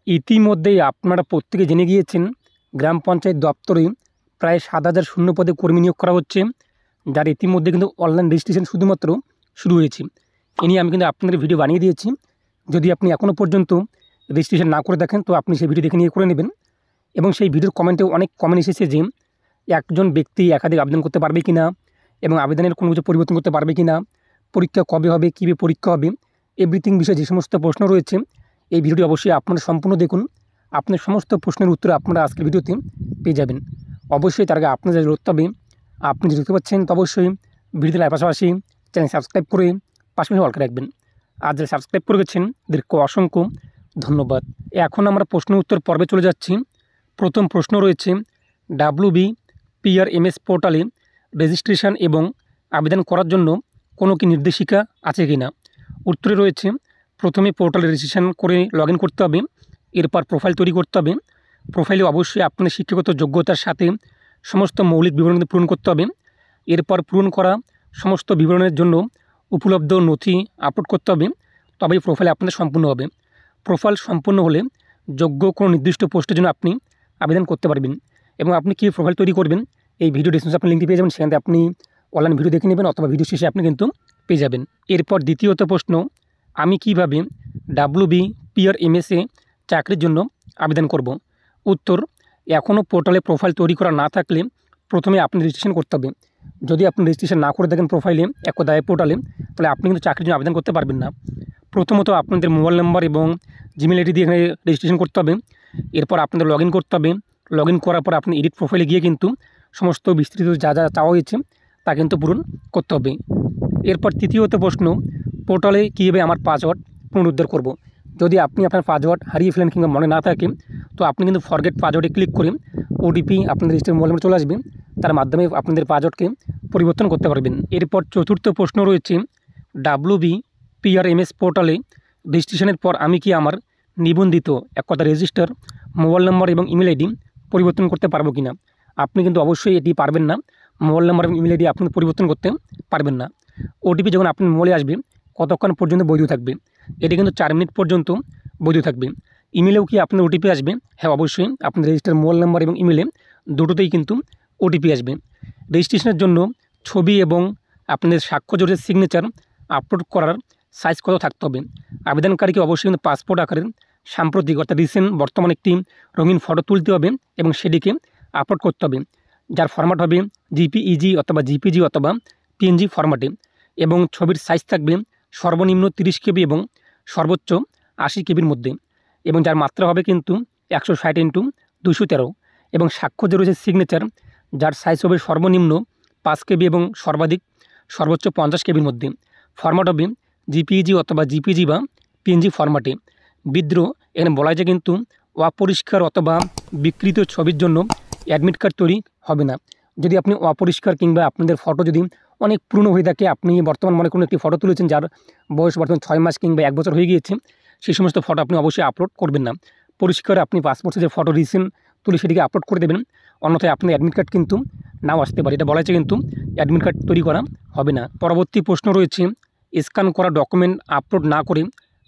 ইতিমধ্যেই আপনারা প্রত্যেকে জেনে গিয়েছেন গ্রাম পঞ্চায়েত দপ্তরে প্রায় 7,000 শূন্য পদে কর্মী নিয়োগ করা হচ্ছে, যার ইতিমধ্যে কিন্তু অনলাইন রেজিস্ট্রেশন শুধুমাত্র শুরু হয়েছে। এ নিয়ে আমি কিন্তু আপনাদের ভিডিও বানিয়ে দিয়েছি। যদি আপনি এখনও পর্যন্ত রেজিস্ট্রেশন না করে দেখেন তো আপনি সেই ভিডিও দেখে নিয়ে করে নেবেন। এবং সেই ভিডিওর কমেন্টে অনেক কমেন্ট এসেছে যে একজন ব্যক্তি একাধিক আবেদন করতে পারবে কি না, এবং আবেদনের কোনো কিছু পরিবর্তন করতে পারবে কি না, পরীক্ষা কবে হবে, কীভাবে পরীক্ষা হবে, এভরিথিং বিষয়ে যে সমস্ত প্রশ্ন রয়েছে এই ভিডিওটি অবশ্যই আপনারা সম্পূর্ণ দেখুন। আপনার সমস্ত প্রশ্নের উত্তর আপনারা আজকের ভিডিওতে পেয়ে যাবেন। অবশ্যই তার আগে আপনাদের করতে হবে, আপনি যদি দেখতে পাচ্ছেন তো অবশ্যই ভিডিওতে পাশাপাশি চ্যানেল সাবস্ক্রাইব করে পাশাপাশি অল করে রাখবেন। আর যারা সাবস্ক্রাইব করে গেছেন তাদেরকে অসংখ্য ধন্যবাদ। এখন আমরা প্রশ্ন উত্তর পর্বে চলে যাচ্ছি। প্রথম প্রশ্ন রয়েছে, WBPRMS পোর্টালে রেজিস্ট্রেশন এবং আবেদন করার জন্য কোনো কি নির্দেশিকা আছে কি না? উত্তরে রয়েছে, প্রথমে পোর্টালে রেজিস্ট্রেশন করে লগ ইন করতে হবে, এরপর প্রোফাইল তৈরি করতে হবে। প্রোফাইলে অবশ্যই আপনার শিক্ষাগত যোগ্যতার সাথে সমস্ত মৌলিক বিবরণ পূরণ করতে হবে। এরপর পূরণ করা সমস্ত বিবরণের জন্য উপলব্ধ নথি আপলোড করতে হবে, তবেই প্রোফাইল আপনাদের সম্পূর্ণ হবে। প্রোফাইল সম্পূর্ণ হলে যোগ্য কোনো নির্দিষ্ট পোস্টের জন্য আপনি আবেদন করতে পারবেন। এবং আপনি কী প্রোফাইল তৈরি করবেন এই ভিডিও ডিসক্রিপশনে আপনি লিঙ্কটি পেয়ে যাবেন, সেখানে আপনি অনলাইন ভিডিও দেখে নেবেন অথবা ভিডিও শেষে আপনি কিন্তু পেয়ে যাবেন। এরপর দ্বিতীয়ত প্রশ্ন, আমি কিভাবে WBPRMS-এ চাকরির জন্য আবেদন করব? উত্তর, এখনও পোর্টালে প্রোফাইল তৈরি করা না থাকলে প্রথমে আপনি রেজিস্ট্রেশন করতে হবে। যদি আপনি রেজিস্ট্রেশন না করে থাকেন প্রোফাইলে একদায় পোর্টালে, তাহলে আপনি কিন্তু চাকরির জন্য আবেদন করতে পারবেন না। প্রথমত আপনাদের মোবাইল নাম্বার এবং জিমেল আইডি দিয়ে এখানে রেজিস্ট্রেশন করতে হবে। এরপর আপনাদের লগ ইন করতে হবে। লগ ইন করার পর আপনি এডিট প্রোফাইলে গিয়ে কিন্তু সমস্ত বিস্তৃত যা যা চাওয়া হয়েছে তা কিন্তু পূরণ করতে হবে। এরপর তৃতীয়ত প্রশ্ন, পোর্টালে কীভাবে আমার পাসওয়ার্ড পুনরুদ্ধার করব? যদি আপনি আপনার পাসওয়ার্ড হারিয়ে ফেলেন কিংবা মনে না থাকে তো আপনি কিন্তু ফরগেট পাসওয়ার্ডে ক্লিক করে ওটিপি আপনাদের রেজিস্টার মোবাইল নাম্বারে চলে আসবে, তার মাধ্যমে আপনাদের পাসওয়ার্ডকে পরিবর্তন করতে পারবেন। এরপর চতুর্থ প্রশ্ন রয়েছে, WBPRMS পোর্টালে রেজিস্ট্রেশনের পর আমি কি আমার নিবন্ধিত এক কথা রেজিস্টার মোবাইল নাম্বার এবং ইমেল আইডি পরিবর্তন করতে পারবো কি না? আপনি কিন্তু অবশ্যই এটি পারবেন না। মোবাইল নাম্বার এবং ইমেল আইডি আপনি পরিবর্তন করতে পারবেন না। ওটিপি যখন আপনার মোবাইলে আসবে কতক্ষণ পর্যন্ত বৈধ থাকবে? এটি কিন্তু 4 মিনিট পর্যন্ত বৈধ থাকবে। ইমেলেও কি আপনার ওটিপি আসবে? হ্যাঁ, অবশ্যই আপনার রেজিস্টার মোবাইল নাম্বার এবং ইমেলে দুটোতেই কিন্তু ওটিপি আসবে। রেজিস্ট্রেশনের জন্য ছবি এবং আপনাদের সাক্ষ্য জড়িত সিগনেচার আপলোড করার সাইজ কত থাকতে হবে? আবেদনকারীকে অবশ্যই কিন্তু পাসপোর্ট আকারের সাম্প্রতিক অর্থাৎ রিসেন্ট বর্তমান একটি রঙিন ফটো তুলতে হবে এবং সেটিকে আপলোড করতে হবে, যার ফরম্যাট হবে JPEG অথবা JPG অথবা PNG ফরম্যাটে। এবং ছবির সাইজ থাকবে সর্বনিম্ন 30 KB এবং সর্বোচ্চ 80 KBর মধ্যে, এবং যার মাত্রা হবে কিন্তু 160x213। এবং সাক্ষ্য যে রয়েছে সিগনেচার, যার সাইজ হবে সর্বনিম্ন 5 KB এবং সর্বোচ্চ 50 KBর মধ্যে। ফরম্যাট হবে JPEG অথবা JPG বা PNG ফরম্যাটে। বিদ্রোহ এখানে বলা যায় কিন্তু অপরিষ্কার অথবা বিকৃত ছবির জন্য অ্যাডমিট কার্ড তৈরি হবে না। যদি আপনি অপরিষ্কার কিংবা আপনাদের ফটো যদি অনেক পুরনো হয়ে থাকে, আপনি বর্তমান মনে কোনো একটি ফটো তুলেছেন যার বয়স বর্তমান 6 মাস কিংবা 1 বছর হয়ে গিয়েছে, সেই সমস্ত ফটো আপনি অবশ্যই আপলোড করবেন না। পরিষ্কার আপনি পাসপোর্ট সাইজের ফটো রিসেন্ট তুলে সেটিকে আপলোড করে দেবেন, অন্যথায় আপনার অ্যাডমিট কার্ড কিন্তু নাও আসতে পারে। এটা বলা হয়েছে কিন্তু অ্যাডমিট কার্ড তৈরি করা হবে না। পরবর্তী প্রশ্ন রয়েছে, স্ক্যান করা ডকুমেন্ট আপলোড না করে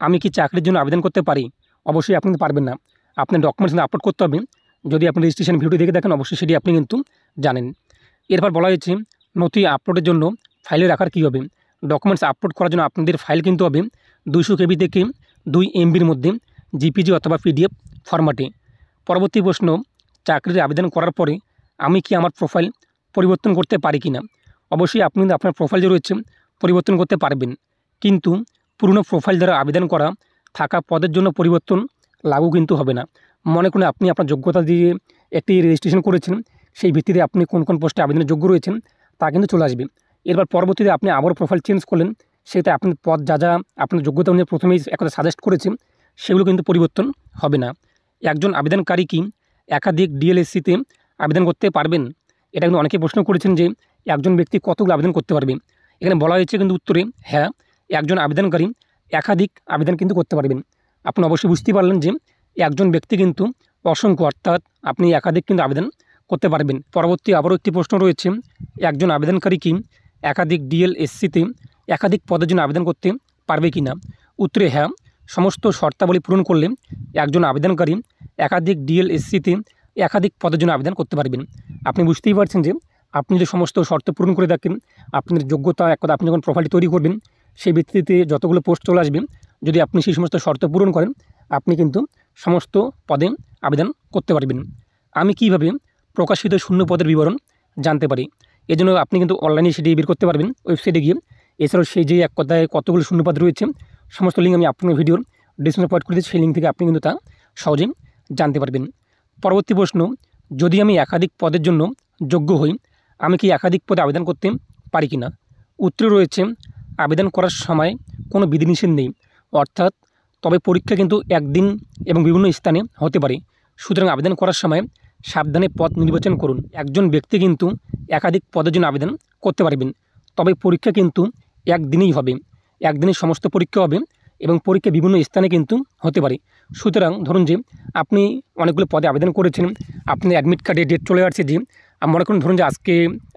আমি কি চাকরির জন্য আবেদন করতে পারি? অবশ্যই আপনি পারবেন না। আপনার ডকুমেন্টস আপলোড করতে হবে। যদি আপনি রেজিস্ট্রেশন ভিডিও দেখে দেখেন অবশ্যই সেটি আপনি কিন্তু জানেন। এরপর বলা হয়েছে, নথি আপলোডের জন্য ফাইলের আকার কী হবে? ডকুমেন্টস আপলোড করার জন্য আপনাদের ফাইল কিন্তু হবে 200 KB থেকে 2 MBর মধ্যে JPG অথবা PDF ফরম্যাটে। পরবর্তী প্রশ্ন, চাকরির আবেদন করার পরে আমি কি আমার প্রোফাইল পরিবর্তন করতে পারি কি না? অবশ্যই আপনি আপনার প্রোফাইল যে রয়েছে পরিবর্তন করতে পারবেন, কিন্তু পুরনো প্রোফাইল দ্বারা আবেদন করা থাকা পদের জন্য পরিবর্তন লাগু কিন্তু হবে না। মনে করুন আপনি আপনার যোগ্যতা দিয়ে একটি রেজিস্ট্রেশন করেছেন, সেই ভিত্তিতে আপনি কোন কোন পোস্টে আবেদনের যোগ্য রয়েছেন তা কিন্তু চলে আসবে। এরপর পরবর্তীতে আপনি আবারও প্রোফাইল চেঞ্জ করলেন, সেটা আপনার পদ যা যা আপনার যোগ্যতা অনুযায়ী প্রথমেই একটা সাজেস্ট করেছেন সেগুলো কিন্তু পরিবর্তন হবে না। একজন আবেদনকারী কি একাধিক DLSC-তে আবেদন করতে পারবেন? এটা কিন্তু অনেকে প্রশ্ন করেছেন যে একজন ব্যক্তি কতগুলো আবেদন করতে পারবে। এখানে বলা হয়েছে কিন্তু উত্তরে হ্যাঁ, একজন আবেদনকারী একাধিক আবেদন কিন্তু করতে পারবেন। আপনি অবশ্যই বুঝতে পারলেন যে একজন ব্যক্তি কিন্তু অসংখ্য, অর্থাৎ আপনি একাধিক কিন্তু আবেদন করতে পারবেন। পরবর্তী আবারও একটি প্রশ্ন রয়েছে, একজন আবেদনকারী কি একাধিক DLSC-তে একাধিক পদের জন্য আবেদন করতে পারবে কি না? উত্তরে হ্যাঁ, সমস্ত শর্তাবলী পূরণ করলে একজন আবেদনকারী একাধিক ডিএলএসসিতে একাধিক পদের জন্য আবেদন করতে পারবেন। আপনি বুঝতেই পারছেন যে আপনি যদি সমস্ত শর্ত পূরণ করে থাকেন, আপনার যোগ্যতা এক কথা আপনি যখন প্রোফাইলটি তৈরি করবেন সেই ভিত্তিতে যতগুলো পোস্ট চলে আসবে, যদি আপনি সেই সমস্ত শর্ত পূরণ করেন আপনি কিন্তু সমস্ত পদে আবেদন করতে পারবেন। আমি কিভাবে প্রকাশিত শূন্য পদের বিবরণ জানতে পারি, এজন্য আপনি কিন্তু অনলাইনে সেটি বের করতে পারবেন ওয়েবসাইটে গিয়ে। এছাড়াও সেই যে এক কথায় কতগুলো শূন্যপদ রয়েছে সমস্ত লিঙ্ক আমি আপনার ভিডিওর ডিসক্রিপশনে প্রোভাইড করে দিচ্ছি, সেই লিঙ্ক থেকে আপনি কিন্তু তা সহজেই জানতে পারবেন। পরবর্তী প্রশ্ন, যদি আমি একাধিক পদের জন্য যোগ্য হই আমি কি একাধিক পদে আবেদন করতে পারি কি না? উত্তর রয়েছে আবেদন করার সময় কোনো বিধিনিষেধ নেই, অর্থাৎ তবে পরীক্ষা কিন্তু একদিন এবং বিভিন্ন স্থানে হতে পারে। সুতরাং আবেদন করার সময় সাবধানে পদ নির্বাচন করুন। একজন ব্যক্তি কিন্তু একাধিক পদের জন্য আবেদন করতে পারবেন, তবে পরীক্ষা কিন্তু একদিনেই হবে, একদিনেই সমস্ত পরীক্ষা হবে এবং পরীক্ষা বিভিন্ন স্থানে কিন্তু হতে পারে। সুতরাং ধরুন যে আপনি অনেকগুলো পদে আবেদন করেছেন, আপনার অ্যাডমিট কার্ডে ডেট চলে আসছে যে মনে করুন ধরুন যে আজকে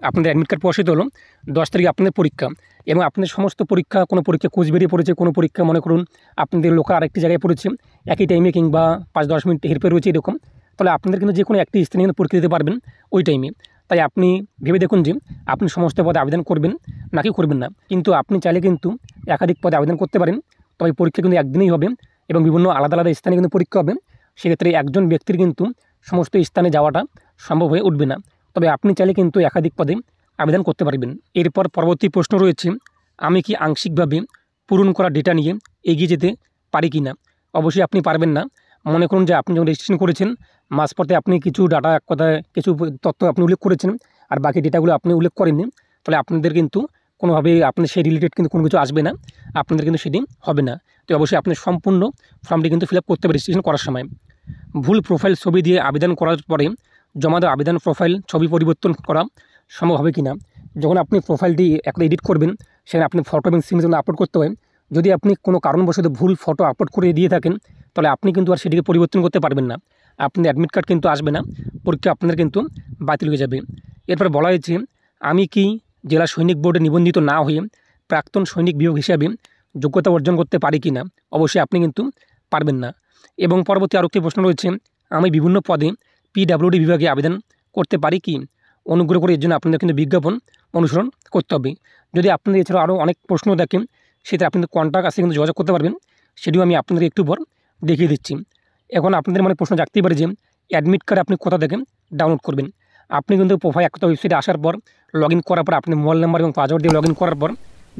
আপনাদের অ্যাডমিট কার্ড প্রকাশিত হলো, 10 তারিখে আপনাদের পরীক্ষা এবং আপনাদের সমস্ত পরীক্ষা, কোনো পরীক্ষা কোচবিহারে পড়েছে, কোনো পরীক্ষা মনে করুন আপনাদের লোকাল আরেকটি জায়গায় পড়েছে, একই টাইমে কিংবা 5-10 মিনিট হেরফের রয়েছে এরকম, তাহলে আপনাদের কিন্তু যে কোনো একটি স্থানে কিন্তু পরীক্ষা দিতে পারবেন ওই টাইমে। তাই আপনি ভেবে দেখুন যে আপনি সমস্ত পদে আবেদন করবেন নাকি করবেন না। কিন্তু আপনি চাইলে কিন্তু একাধিক পদে আবেদন করতে পারেন, তবে পরীক্ষা কিন্তু একদিনেই হবে এবং বিভিন্ন আলাদা আলাদা স্থানে কিন্তু পরীক্ষা হবে। সেক্ষেত্রে একজন ব্যক্তির কিন্তু সমস্ত স্থানে যাওয়াটা সম্ভব হয়ে উঠবে না, তবে আপনি চাইলে কিন্তু একাধিক পদে আবেদন করতে পারবেন। এরপর পরবর্তী প্রশ্ন রয়েছে, আমি কি আংশিকভাবে পূরণ করা ডেটা নিয়ে এগিয়ে যেতে পারি কি না? অবশ্যই আপনি পারবেন না। মনে করুন যে আপনি যখন রেজিস্ট্রেশন করেছেন মাঝপথে আপনি কিছু ডাটা এক কথায় কিছু তথ্য আপনি উল্লেখ করেছেন আর বাকি ডেটাগুলো আপনি উল্লেখ করেননি, তাহলে আপনাদের কিন্তু কোনোভাবে আপনার সেই রিলেটেড কিন্তু কোনো কিছু আসবে না, আপনাদের কিন্তু সেটি হবে না। তো অবশ্যই আপনি সম্পূর্ণ ফর্মটি কিন্তু ফিল আপ করতে হবে রেজিস্ট্রেশন করার সময়। ভুল প্রোফাইল ছবি দিয়ে আবেদন করার পরে জমা দেওয়া আবেদন প্রোফাইল ছবি পরিবর্তন করা সম্ভব হবে কি না? যখন আপনি প্রোফাইলটি একটা এডিট করবেন সেখানে আপনি ফটো এবং সিগনেচার জন্য আপলোড করতে হয়। যদি আপনি কোনো কারণবশত ভুল ফটো আপলোড করে দিয়ে থাকেন তাহলে আপনি কিন্তু আর সেটিকে পরিবর্তন করতে পারবেন না, আপনার অ্যাডমিট কার্ড কিন্তু আসবে না, পরীক্ষা আপনাদের কিন্তু বাতিল হয়ে যাবে। এরপর বলা হয়েছে, আমি কি জেলা সৈনিক বোর্ডে নিবন্ধিত না হয়ে প্রাক্তন সৈনিক বিভাগ হিসাবে যোগ্যতা অর্জন করতে পারি কি না? অবশ্যই আপনি কিন্তু পারবেন না। এবং পরবর্তী আরও একটি প্রশ্ন রয়েছে, আমি বিভিন্ন পদে পিডাব্লিউডি বিভাগে আবেদন করতে পারি কি? অনুগ্রহ করে এর জন্য আপনাদের কিন্তু বিজ্ঞাপন অনুসরণ করতে হবে। যদি আপনাদের এছাড়াও আরও অনেক প্রশ্ন দেখেন সেটা আপনাদের কন্ট্যাক্ট আসে কিন্তু যোগাযোগ করতে পারবেন, সেটিও আমি আপনাদের একটু পর দেখিয়ে দিচ্ছি। এখন আপনাদের মনে প্রশ্ন জাগতেই পারে যে অ্যাডমিট কার্ড আপনি কোথা থেকে ডাউনলোড করবেন? আপনি কিন্তু প্রোফাইল একটা ওয়েবসাইটে আসার পর লগ ইন করার পর আপনি মোবাইল নাম্বার এবং পাসওয়ার্ড দিয়ে লগ ইন করার পর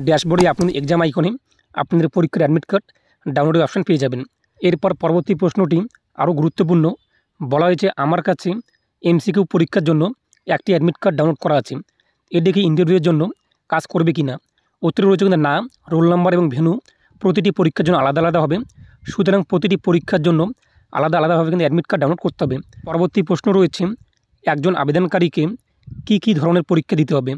ড্যাশবোর্ডে আপনি এক্সাম আইকনে আপনাদের পরীক্ষার অ্যাডমিট কার্ড ডাউনলোডের অপশন পেয়ে যাবেন। এরপর পরবর্তী প্রশ্নটি আরও গুরুত্বপূর্ণ, বলা হয়েছে আমার কাছে এমসিকিউ পরীক্ষার জন্য একটি অ্যাডমিট কার্ড ডাউনলোড করা আছে, এটি কি ইন্টারভিউয়ের জন্য কাজ করবে কি না? উত্তর রয়েছে কিন্তু না, রোল নাম্বার এবং ভেন্যু প্রতিটি পরীক্ষার জন্য আলাদা আলাদা হবে, সুতরাং প্রতিটি পরীক্ষার জন্য আলাদা আলাদাভাবে কিন্তু অ্যাডমিট কার্ড ডাউনলোড করতে হবে। পরবর্তী প্রশ্ন রয়েছে, একজন আবেদনকারীকে কী ধরনের পরীক্ষা দিতে হবে?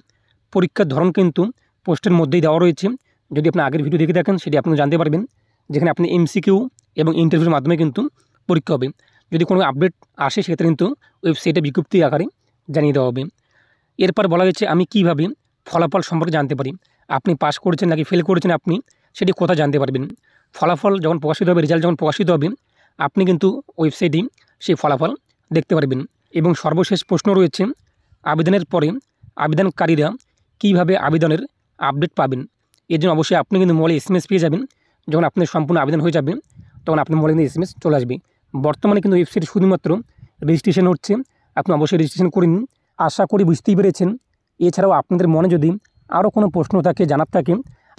পরীক্ষার ধরন কিন্তু পোস্টের মধ্যেই দেওয়া রয়েছে, যদি আপনি আগের ভিডিও দেখে থাকেন সেটি আপনি জানতে পারবেন, যেখানে আপনি এমসিকিউ এবং ইন্টারভিউর মাধ্যমে কিন্তু পরীক্ষা হবে। যদি কোনো আপডেট আসে সেক্ষেত্রে কিন্তু ওয়েবসাইটে বিজ্ঞপ্তি আকারে জানিয়ে দেওয়া হবে। এরপর বলা হয়েছে, আমি কিভাবে ফলাফল সম্পর্কে জানতে পারি? আপনি পাস করেছেন নাকি ফেল করেছেন আপনি সেটি কোথায় জানতে পারবেন? ফলাফল যখন প্রকাশিত হবে, রেজাল্ট যখন প্রকাশিত হবে আপনি কিন্তু ওয়েবসাইটেই সেই ফলাফল দেখতে পারবেন। এবং সর্বশেষ প্রশ্ন রয়েছে, আবেদনের পরে আবেদনকারীরা কীভাবে আবেদনের আপডেট পাবেন? এর জন্য অবশ্যই আপনি কিন্তু মোবাইলে এসএমএস পেয়ে যাবেন। যখন আপনার সম্পূর্ণ আবেদন হয়ে যাবে তখন আপনার মোবাইলে কিন্তু এসএমএস চলে আসবে। বর্তমানে কিন্তু ওয়েবসাইটে শুধুমাত্র রেজিস্ট্রেশন হচ্ছে, আপনি অবশ্যই রেজিস্ট্রেশন করে নিন। আশা করি বুঝতেই পেরেছেন। এছাড়াও আপনাদের মনে যদি আরও কোনো প্রশ্ন থাকে, জানার থাকে,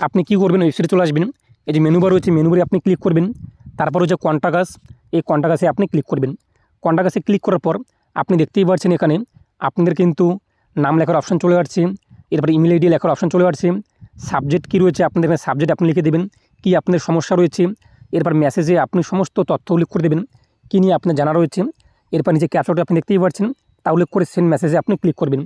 আপনি কী করবেন, ওয়েবসাইটে চলে আসবেন। এই যে মেনুবার রয়েছে, মেনুবারে আপনি ক্লিক করবেন, তারপর হচ্ছে কন্ট্যাক্ট আস, এই কন্ট্যাক্ট আসে আপনি ক্লিক করবেন। কন্ট্যাক্ট আসে ক্লিক করার পর আপনি দেখতেই পাচ্ছেন এখানে আপনাদের কিন্তু নাম লেখার অপশন চলে আসছে, এরপরে ইমেল আইডি লেখার অপশন চলে আসছে। সাবজেক্ট কী রয়েছে আপনাদের এখানে সাবজেক্ট আপনি লিখে দেবেন, কী আপনাদের সমস্যা রয়েছে। এরপর মেসেজে আপনি সমস্ত তথ্য উল্লেখ করে দেবেন কী নিয়ে আপনার জানা রয়েছে। এরপর নিচে ক্যাপশনটা আপনি দেখতেই পাচ্ছেন, তা উল্লেখ করে সেন্ড মেসেজে আপনি ক্লিক করবেন।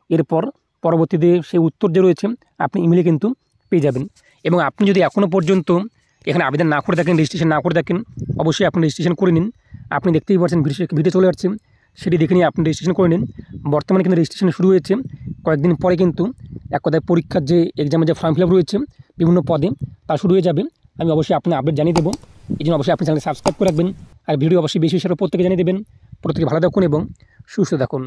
এরপর পরবর্তীতে সেই উত্তর যে রয়েছে আপনি ইমেলে কিন্তু পেয়ে যাবেন। এবং আপনি যদি এখনও পর্যন্ত এখানে আবেদন না করে থাকেন, রেজিস্ট্রেশন না করে থাকেন, অবশ্যই আপনি রেজিস্ট্রেশন করে নিন। আপনি দেখতেই পাচ্ছেন ভিডিও চলে যাচ্ছে, সেটি দেখে নিয়ে আপনি রেজিস্ট্রেশন করে নিন। বর্তমানে কিন্তু রেজিস্ট্রেশন শুরু হয়েছে, কয়েকদিন পরে কিন্তু এক কথায় পরীক্ষার যে এক্সামের যে ফর্ম ফিল আপ রয়েছে বিভিন্ন পদে তা শুরু হয়ে যাবে। আমি অবশ্যই আপনার আপডেট জানিয়ে দেবো। এই জন্য অবশ্যই আপনি চ্যানেলটি সাবস্ক্রাইব করে রাখবেন আর ভিডিও অবশ্যই বেশি বেশি প্রত্যেকে জানিয়ে দেবেন। প্রত্যেকে ভালো থাকুন এবং সুস্থ থাকুন।